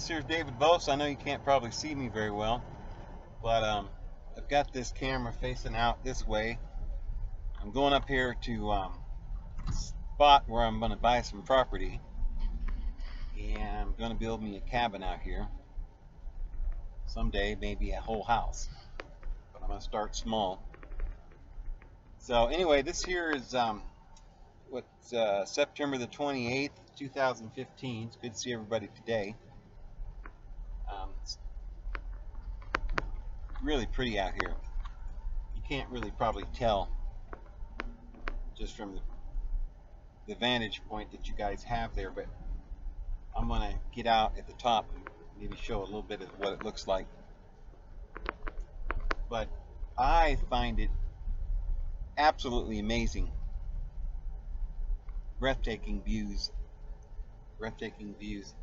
this here's David Vose. I know you can't probably see me very well, but I've got this camera facing out this way. I'm going up here to spot where I'm going to buy some property, and I'm going to build me a cabin out here. Someday, maybe a whole house, but I'm going to start small. So anyway, this here is September the 28th, 2015. It's good to see everybody today. It's really pretty out here. You can't really probably tell just from the vantage point that you guys have there, but I'm going to get out at the top and maybe show a little bit of what it looks like. But I find it absolutely amazing. Breathtaking views. Breathtaking views.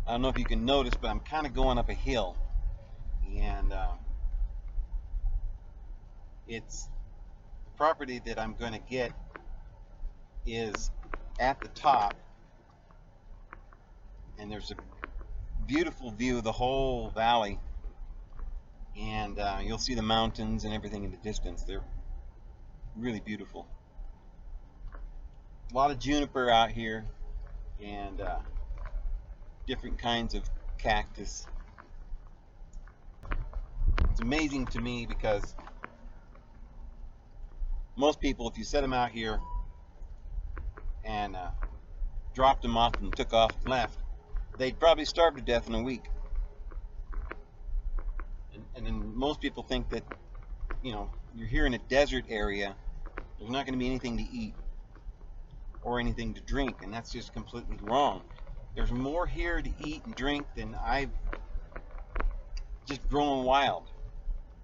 I don't know if you can notice, but I'm kind of going up a hill, and it's the property that I'm going to get is at the top, and there's a beautiful view of the whole valley, and you'll see the mountains and everything in the distance. They're really beautiful. A lot of juniper out here, and different kinds of cactus. It's amazing to me because most people, if you set them out here and dropped them off and took off and left, they'd probably starve to death in a week. And then most people think that, you know, you're here in a desert area, there's not going to be anything to eat or anything to drink, and that's just completely wrong. There's more here to eat and drink than I've just growing wild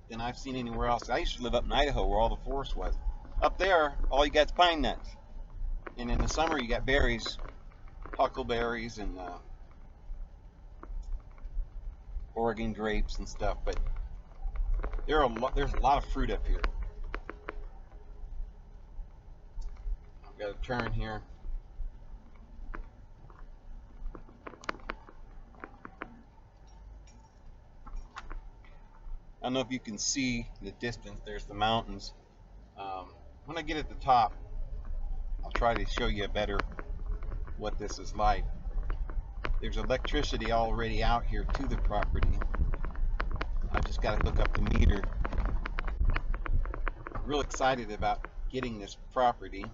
than I've seen anywhere else. I used to live up in Idaho where all the forest was. Up there, all you got is pine nuts. And in the summer, you got berries, huckleberries, and Oregon grapes and stuff. But there's a lot of fruit up here. I've got to turn here. I don't know if you can see the distance. There's the mountains. When I get at the top, I'll try to show you better what this is like. There's electricity already out here to the property. I just got to hook up the meter. I'm real excited about getting this property.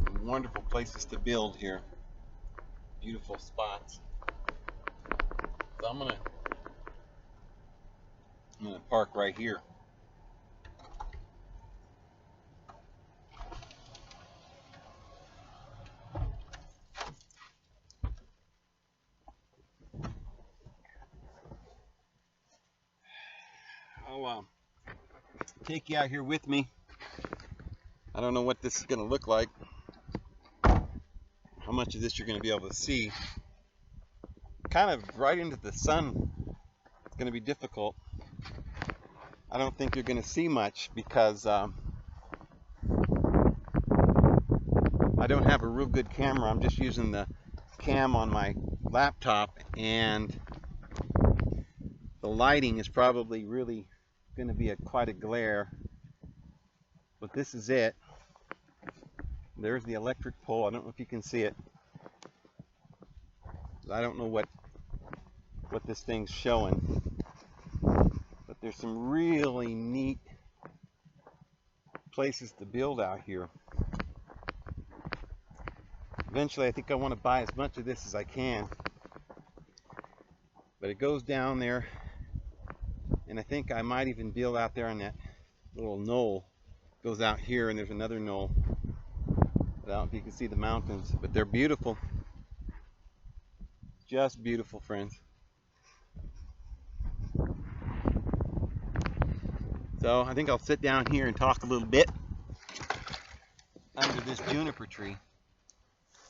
Some wonderful places to build here. Beautiful spots. So I'm gonna park right here. I'll take you out here with me. I don't know what this is gonna look like. How much of this you're going to be able to see. Kind of right into the sun. It's going to be difficult. I don't think you're going to see much because I don't have a real good camera. I'm just using the cam on my laptop, and the lighting is probably really going to be quite a glare. But this is it. There's the electric pole. I don't know if you can see it. I don't know what this thing's showing. But there's some really neat places to build out here. Eventually, I think I want to buy as much of this as I can. But it goes down there, and I think I might even build out there on that little knoll. It goes out here, and there's another knoll. I don't know if you can see the mountains, but they're beautiful. Just beautiful, friends. So I think I'll sit down here and talk a little bit under this juniper tree.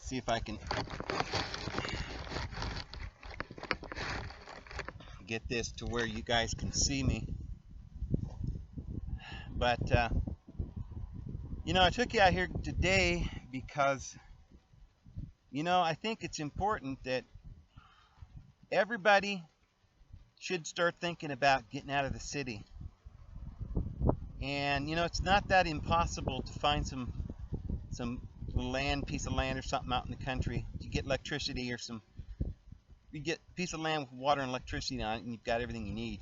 See if I can get this to where you guys can see me. But You know, I took you out here today because, I think it's important that everybody should start thinking about getting out of the city. And, it's not that impossible to find some piece of land or something out in the country. You get electricity or you get a piece of land with water and electricity on it, and you've got everything you need.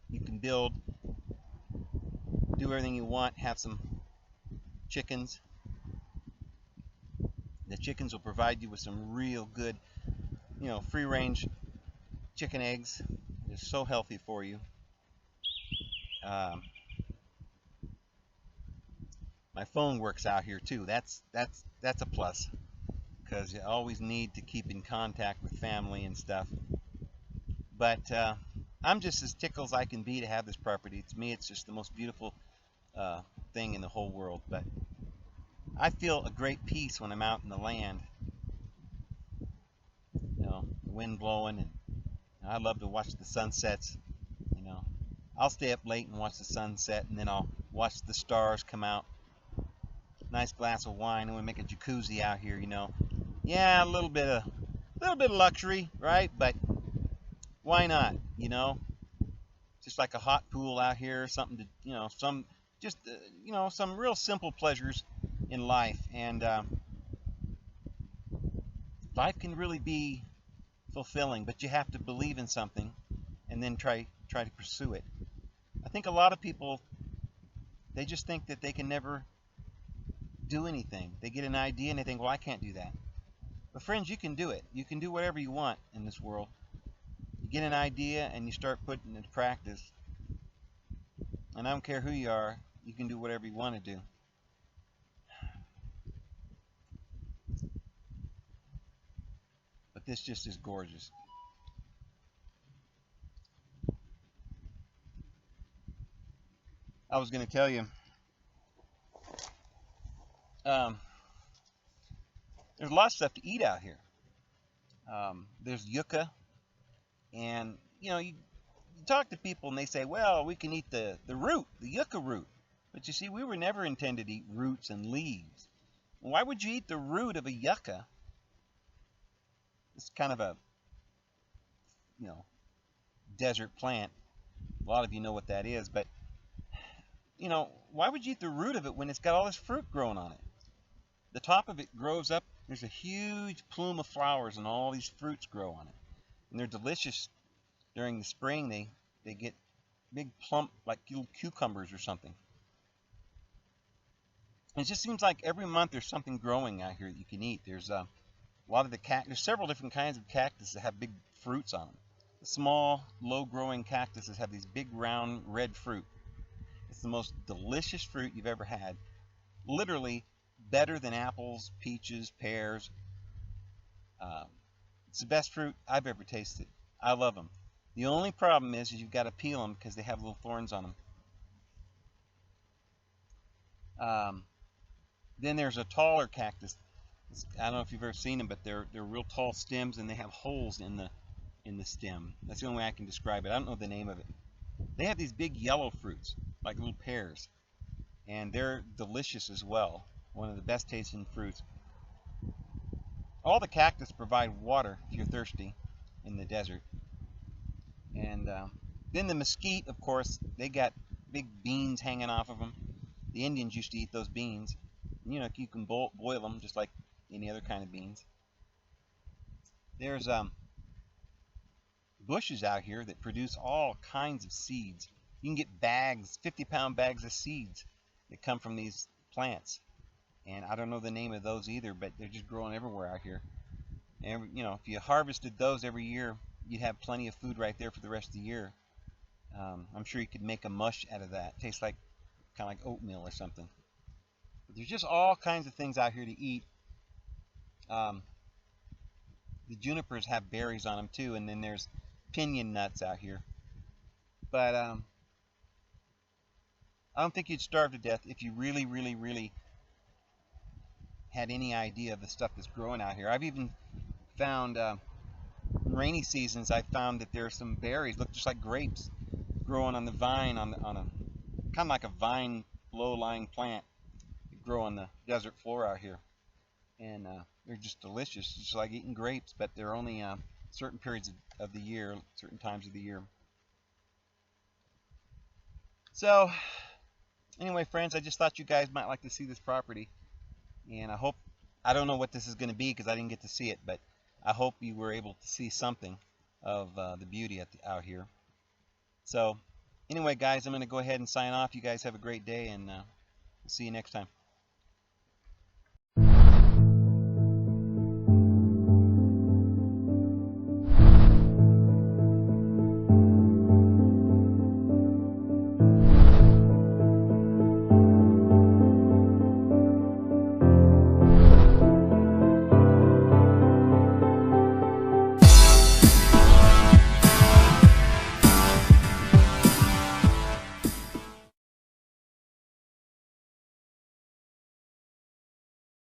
You can build, do everything you want, have some chickens. The chickens will provide you with some real good, free range chicken eggs. They're so healthy for you. Um, my phone works out here too. That's a plus, because you always need to keep in contact with family and stuff. But I'm just as tickled as I can be to have this property. To me, it's just the most beautiful thing in the whole world. But I feel a great peace when I'm out in the land. The wind blowing, and I love to watch the sunsets. I'll stay up late and watch the sunset, and then I'll watch the stars come out. Nice glass of wine, and we make a jacuzzi out here. Yeah, a little bit of luxury, right? But why not? Just like a hot pool out here, something to, some just, some real simple pleasures in life. And life can really be fulfilling, but you have to believe in something and then try to pursue it. I think a lot of people, they just think that they can never do anything. They get an idea and they think, well, I can't do that. But friends, you can do it. You can do whatever you want in this world. You get an idea and you start putting it into practice. And I don't care who you are, you can do whatever you want to do. But this just is gorgeous. I was going to tell you, there's a lot of stuff to eat out here. There's yucca, and you talk to people and they say, well, we can eat the root, the yucca root. But you see, we were never intended to eat roots and leaves. Why would you eat the root of a yucca? It's kind of a, desert plant. A lot of you know what that is, but, why would you eat the root of it when it's got all this fruit growing on it? The top of it grows up, there's a huge plume of flowers and all these fruits grow on it. And they're delicious. During the spring, they get big plump, like little cucumbers or something. It just seems like every month there's something growing out here that you can eat. There's a lot of there's several different kinds of cactus that have big fruits on them. The small, low-growing cactuses have these big, round, red fruit. It's the most delicious fruit you've ever had. Literally better than apples, peaches, pears. It's the best fruit I've ever tasted. I love them. The only problem is you've got to peel them because they have little thorns on them. Then there's a taller cactus. I don't know if you've ever seen them, but they're real tall stems and they have holes in the stem. That's the only way I can describe it. I don't know the name of it. They have these big yellow fruits, like little pears, and they're delicious as well. One of the best tasting fruits. All the cactus provide water if you're thirsty in the desert. And then the mesquite, of course, they got big beans hanging off of them. The Indians used to eat those beans. You can boil them just like any other kind of beans. There's bushes out here that produce all kinds of seeds. You can get bags, 50-pound bags of seeds that come from these plants. And I don't know the name of those either, but they're just growing everywhere out here. And if you harvested those every year, you'd have plenty of food right there for the rest of the year. I'm sure you could make a mush out of that. It tastes kind of like oatmeal or something. But there's just all kinds of things out here to eat. The junipers have berries on them too, and then there's pinon nuts out here. But I don't think you'd starve to death if you really, really, really had any idea of the stuff that's growing out here. I've even found, in rainy seasons, I found that there are some berries, look just like grapes, growing on the vine, on a kind of like a vine low-lying plant. grow on the desert floor out here, and they're just delicious. It's like eating grapes, but they're only certain periods of the year, certain times of the year. So anyway, friends, I just thought you guys might like to see this property, and I don't know what this is going to be because I didn't get to see it, but I hope you were able to see something of the beauty out here. So anyway, guys, I'm going to go ahead and sign off. You guys have a great day, and we'll see you next time.